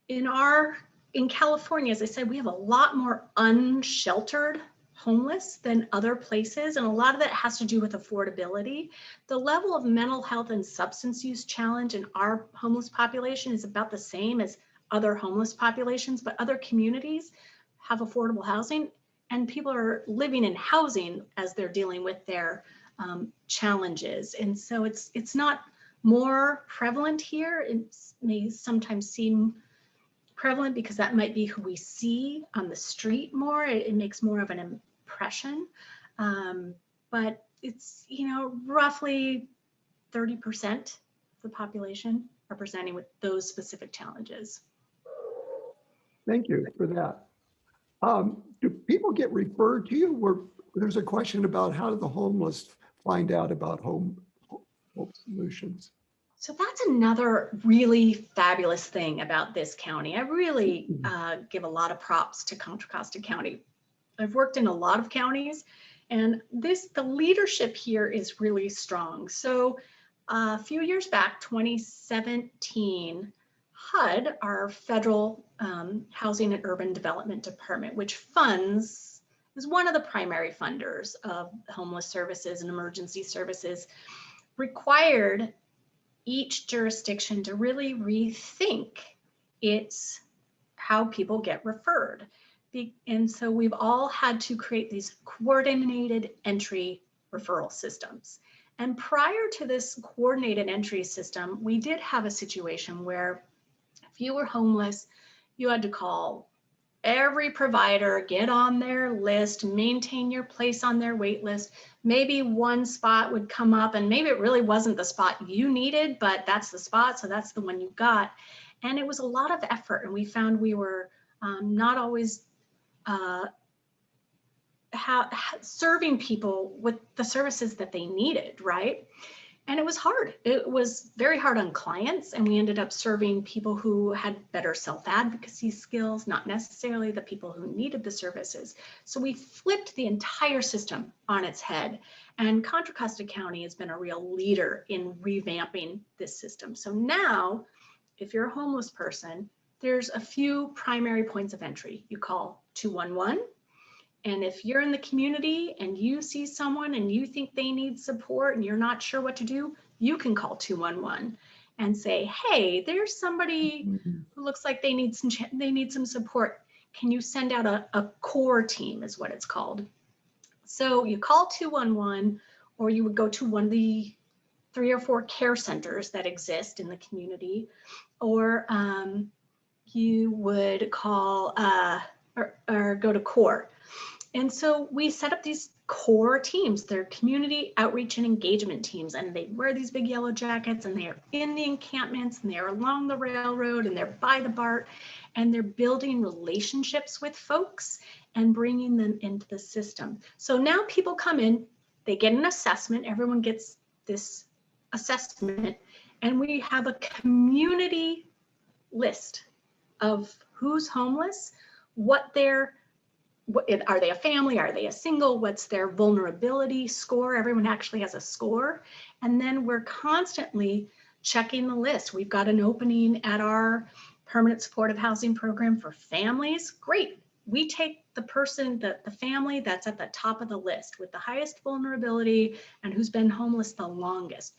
in California, as I said, we have a lot more unsheltered homeless than other places, and a lot of that has to do with affordability. The level of mental health and substance use challenge in our homeless population is about the same as other homeless populations, but other communities have affordable housing, and people are living in housing as they're dealing with their challenges. And so it's not more prevalent here. It may sometimes seem prevalent because that might be who we see on the street more. It makes more of an impression, but it's, roughly 30% of the population are presenting with those specific challenges. Thank you for that. Do people get referred to you? There's a question about how do the homeless find out about home solutions? So that's another really fabulous thing about this county. I really give a lot of props to Contra Costa County. I've worked in a lot of counties, and the leadership here is really strong. So a few years back, 2017, HUD, our federal Housing and Urban Development Department, which is one of the primary funders of homeless services and emergency services, required each jurisdiction to really rethink how people get referred. And so we've all had to create these coordinated entry referral systems. And prior to this coordinated entry system, we did have a situation where if you were homeless, you had to call every provider, get on their list, maintain your place on their wait list. Maybe one spot would come up, and maybe it really wasn't the spot you needed, but that's the spot, so that's the one you got. And it was a lot of effort, and we found we were not always serving people with the services that they needed, right? And it was hard. It was very hard on clients, and we ended up serving people who had better self-advocacy skills, not necessarily the people who needed the services. So we flipped the entire system on its head, and Contra Costa County has been a real leader in revamping this system. So now, if you're a homeless person, there's a few primary points of entry. You call 211. And if you're in the community and you see someone and you think they need support and you're not sure what to do, you can call 211 and say, hey, there's somebody who looks like they need some support. Can you send out a core team, is what it's called. So you call 211, or you would go to one of the 3 or 4 care centers that exist in the community, or you would call or go to CORE. And so we set up these core teams. They're community outreach and engagement teams, and they wear these big yellow jackets, and they are in the encampments, and they are along the railroad, and they're by the BART, and they're building relationships with folks and bringing them into the system. So now people come in, they get an assessment, everyone gets this assessment, and we have a community list of who's homeless, are they a family? Are they a single? What's their vulnerability score? Everyone actually has a score. And then we're constantly checking the list. We've got an opening at our permanent supportive housing program for families. Great. We take the person, the family that's at the top of the list with the highest vulnerability and who's been homeless the longest.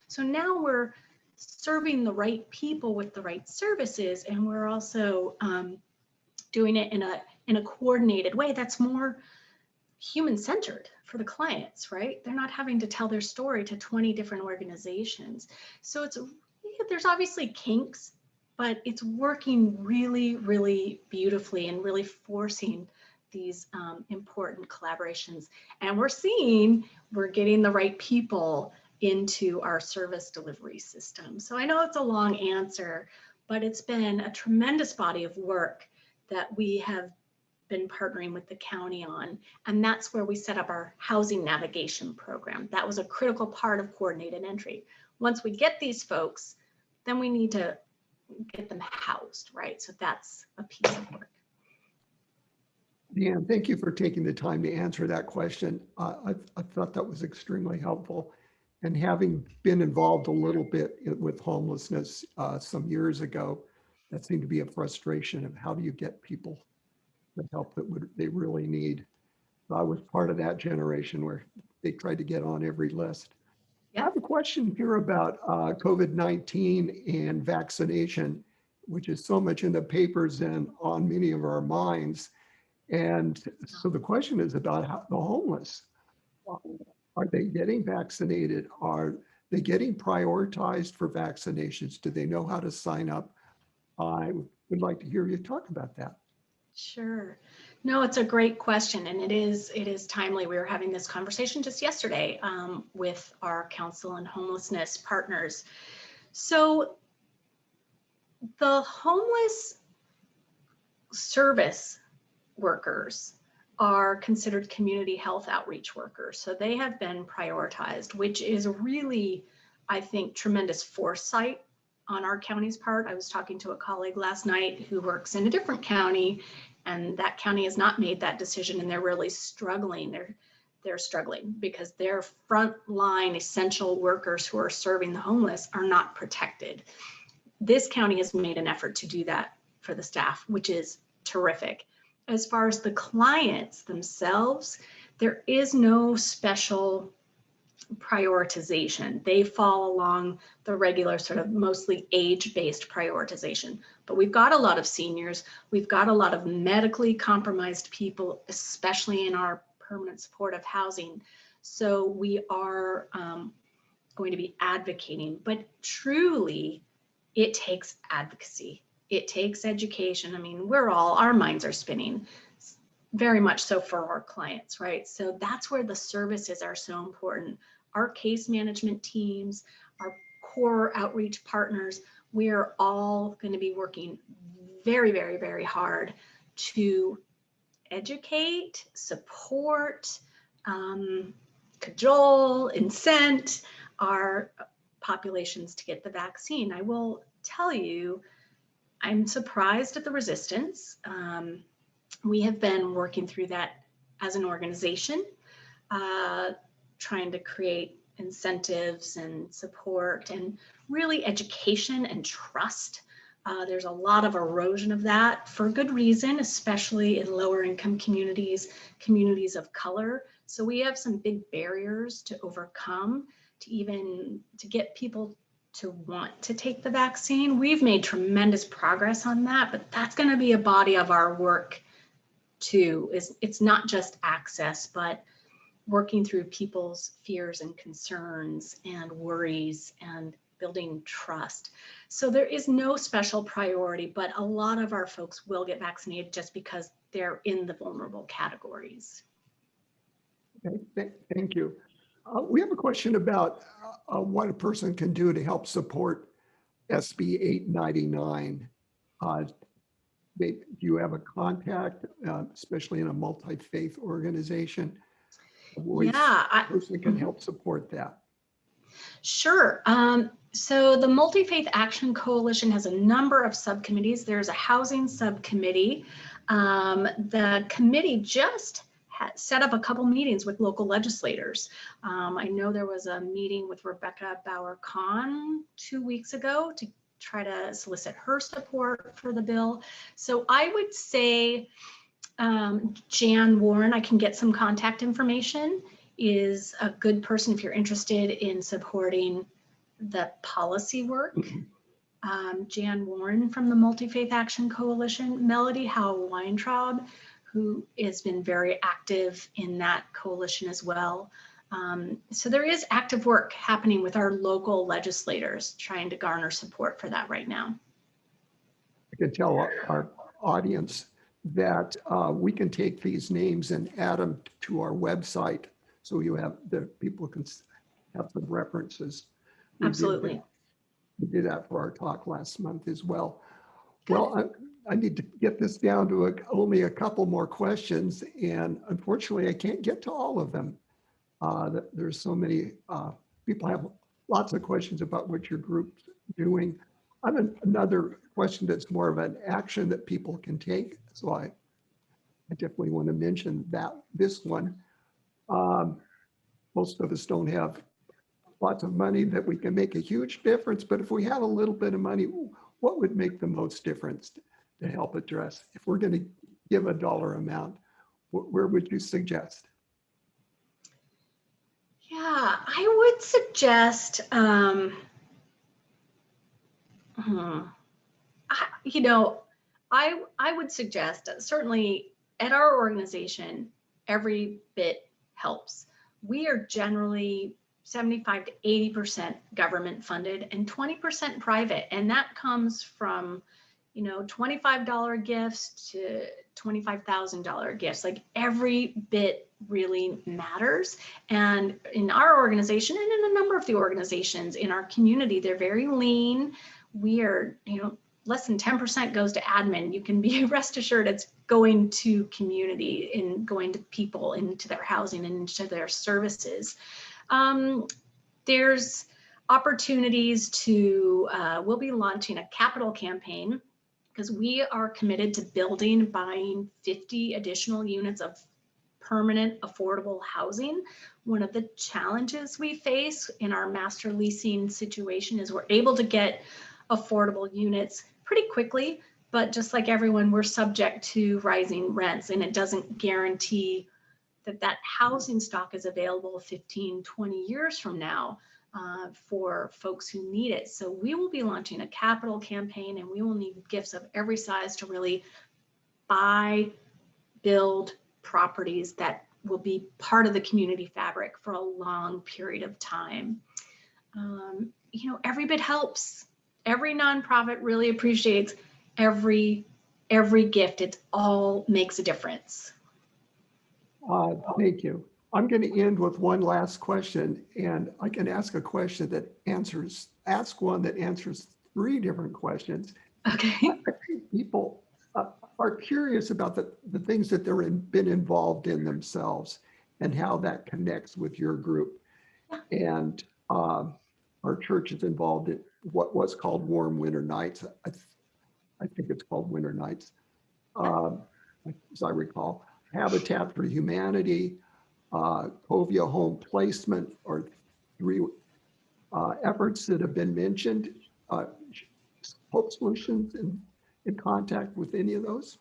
So now we're serving the right people with the right services, and we're also doing it in a coordinated way that's more human-centered for the clients, right? They're not having to tell their story to 20 different organizations. So there's obviously kinks, but it's working really, really beautifully and really forcing these important collaborations. And we're getting the right people into our service delivery system. So I know it's a long answer, but it's been a tremendous body of work that we have been partnering with the county on. And that's where we set up our housing navigation program. That was a critical part of coordinated entry. Once we get these folks, then we need to get them housed, right? So that's a piece of work. Deanne, thank you for taking the time to answer that question. I thought that was extremely helpful. And having been involved a little bit with homelessness some years ago, that seemed to be a frustration of how do you get people the help that they really need. So I was part of that generation where they tried to get on every list. Yep. I have a question here about COVID-19 and vaccination, which is so much in the papers and on many of our minds. And so the question is about the homeless. Are they getting vaccinated? Are they getting prioritized for vaccinations? Do they know how to sign up? I would like to hear you talk about that. Sure. No, it's a great question, and it is timely. We were having this conversation just yesterday with our council and homelessness partners. So the homeless service workers are considered community health outreach workers. So they have been prioritized, which is really, I think, tremendous foresight on our county's part. I was talking to a colleague last night who works in a different county, and that county has not made that decision, and they're really struggling. They're struggling because their frontline essential workers who are serving the homeless are not protected. This county has made an effort to do that for the staff, which is terrific. As far as the clients themselves, there is no special prioritization. They fall along the regular sort of mostly age-based prioritization. But we've got a lot of seniors. We've got a lot of medically compromised people, especially in our permanent supportive housing. So we are going to be advocating, but truly it takes advocacy. It takes education. I mean, our minds are spinning, very much so for our clients, right? So that's where the services are so important. Our case management teams, our core outreach partners, we are all going to be working very, very, very hard to educate, support, cajole, incent our populations to get the vaccine. I will tell you, I'm surprised at the resistance. We have been working through that as an organization, trying to create incentives and support and really education and trust. There's a lot of erosion of that for good reason, especially in lower income communities, communities of color. So we have some big barriers to overcome to get people to want to take the vaccine. We've made tremendous progress on that, but that's going to be a body of our work too. It's not just access, but working through people's fears and concerns and worries and building trust. So there is no special priority, but a lot of our folks will get vaccinated just because they're in the vulnerable categories. Okay, thank you. We have a question about what a person can do to help support SB 899. Do you have a contact, especially in a multi-faith organization? Yeah, A person can help support that. Sure. So the Multi-Faith Action Coalition has a number of subcommittees. There's a housing subcommittee. The committee just set up a couple meetings with local legislators. I know there was a meeting with Rebecca Bauer-Kahn 2 weeks ago to try to solicit her support for the bill. So I would say Jan Warren, I can get some contact information, is a good person if you're interested in supporting the policy work. Jan Warren from the Multi-Faith Action Coalition, Melody Howe-Weintraub, who has been very active in that coalition as well. So there is active work happening with our local legislators trying to garner support for that right now. I can tell our audience that we can take these names and add them to our website so you have the people can have some references. Absolutely. We did that for our talk last month as well. Well, I need to get this down to only a couple more questions, and unfortunately I can't get to all of them. There's so many people have lots of questions about what your group's doing. I have another question that's more of an action that people can take. So I definitely want to mention this one. Most of us don't have lots of money that we can make a huge difference, but if we have a little bit of money, what would make the most difference to help address? If we're going to give a dollar amount, where would you suggest? Yeah, I would suggest, I would suggest certainly at our organization, every bit helps. We are generally 75 to 80% government funded and 20% private. And that comes from, $25 gifts to $25,000 gifts. Like every bit really matters. And in our organization and in a number of the organizations in our community, they're very lean. We are, less than 10% goes to admin. You can be rest assured it's going to community and going to people, into their housing and into their services. There's opportunities to, we'll be launching a capital campaign because we are committed to buying 50 additional units of permanent affordable housing. One of the challenges we face in our master leasing situation is we're able to get affordable units pretty quickly, but just like everyone, we're subject to rising rents, and it doesn't guarantee that housing stock is available 15, 20 years from now for folks who need it. So we will be launching a capital campaign, and we will need gifts of every size to really build properties that will be part of the community fabric for a long period of time. Every bit helps. Every nonprofit really appreciates every gift. It all makes a difference. Thank you. I'm going to end with one last question, and I can ask a question that answers 3 different questions. Okay. I think people are curious about the things that they've been involved in themselves and how that connects with your group. And our church is involved in what was called Warm Winter Nights. I think it's called Winter Nights, as I recall. Habitat for Humanity, Covia Home Placement, are 3 efforts that have been mentioned. Hope Solutions in contact with any of those?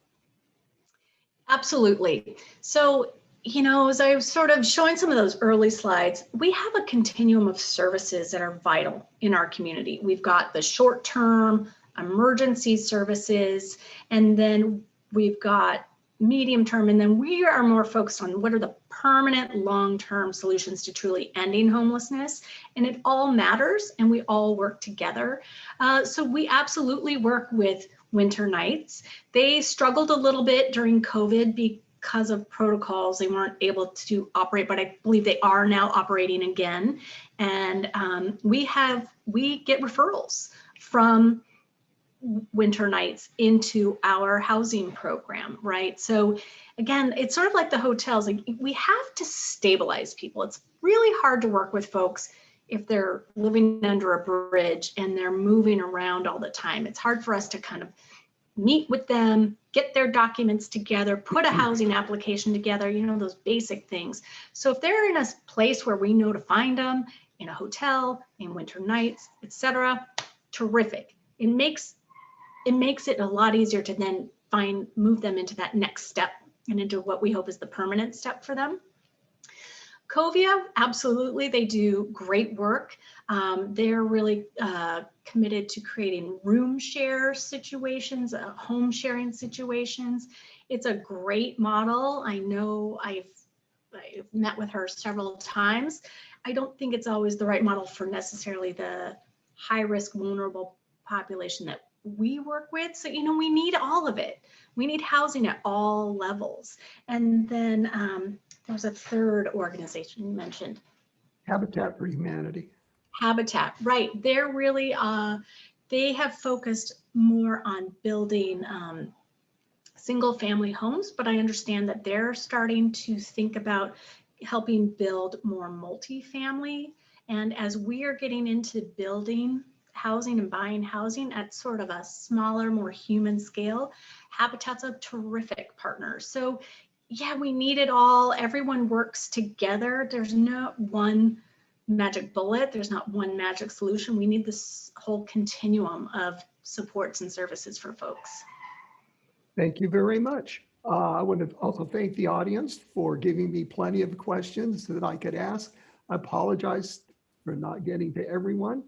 Absolutely. So, as I was sort of showing some of those early slides, we have a continuum of services that are vital in our community. We've got the short-term emergency services, and then we've got medium term, and then we are more focused on what are the permanent long-term solutions to truly ending homelessness. And it all matters, and we all work together. So we absolutely work with winter nights. They struggled a little bit during COVID because of protocols. They weren't able to operate, but I believe they are now operating again. And we get referrals from winter nights into our housing program, right? So again, it's sort of like the hotels. Like, we have to stabilize people. It's really hard to work with folks if they're living under a bridge and they're moving around all the time. It's hard for us to kind of meet with them, get their documents together, put a housing application together, you know, those basic things. So if they're in a place where we know to find them, in a hotel, in winter nights, etc., terrific. It makes it a lot easier to then move them into that next step and into what we hope is the permanent step for them. Covia, absolutely, they do great work. They're really committed to creating room share situations, home sharing situations. It's a great model. I know I've met with her several times. I don't think it's always the right model for necessarily the high risk, vulnerable population that we work with. So, you know, we need all of it. We need housing at all levels. And then there was a third organization you mentioned. Habitat for Humanity. Habitat, right. They're really, they have focused more on building single family homes, but I understand that they're starting to think about helping build more multifamily. And as we are getting into building housing and buying housing at sort of a smaller, more human scale, Habitat's a terrific partner. So yeah, we need it all. Everyone works together. There's not one magic bullet. There's not one magic solution. We need this whole continuum of supports and services for folks. Thank you very much. I want to also thank the audience for giving me plenty of questions that I could ask. I apologize for not getting to everyone.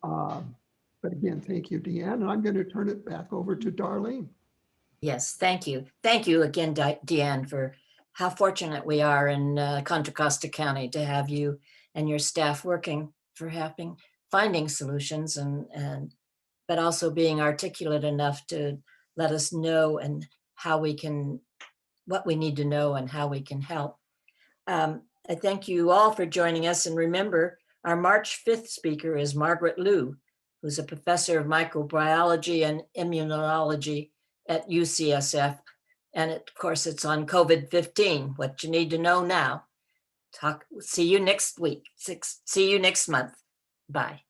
But again, thank you, Deanne. And I'm going to turn it back over to Darlene. Yes, thank you. Thank you again, Deanne, for how fortunate we are in Contra Costa County to have you and your staff working for finding solutions but also being articulate enough to let us know and what we need to know and how we can help. I thank you all for joining us. And remember, our March 5th speaker is Margaret Liu, who's a professor of microbiology and immunology at UCSF. And of course, it's on COVID-15, what you need to know now. See you next week. See you next month. Bye.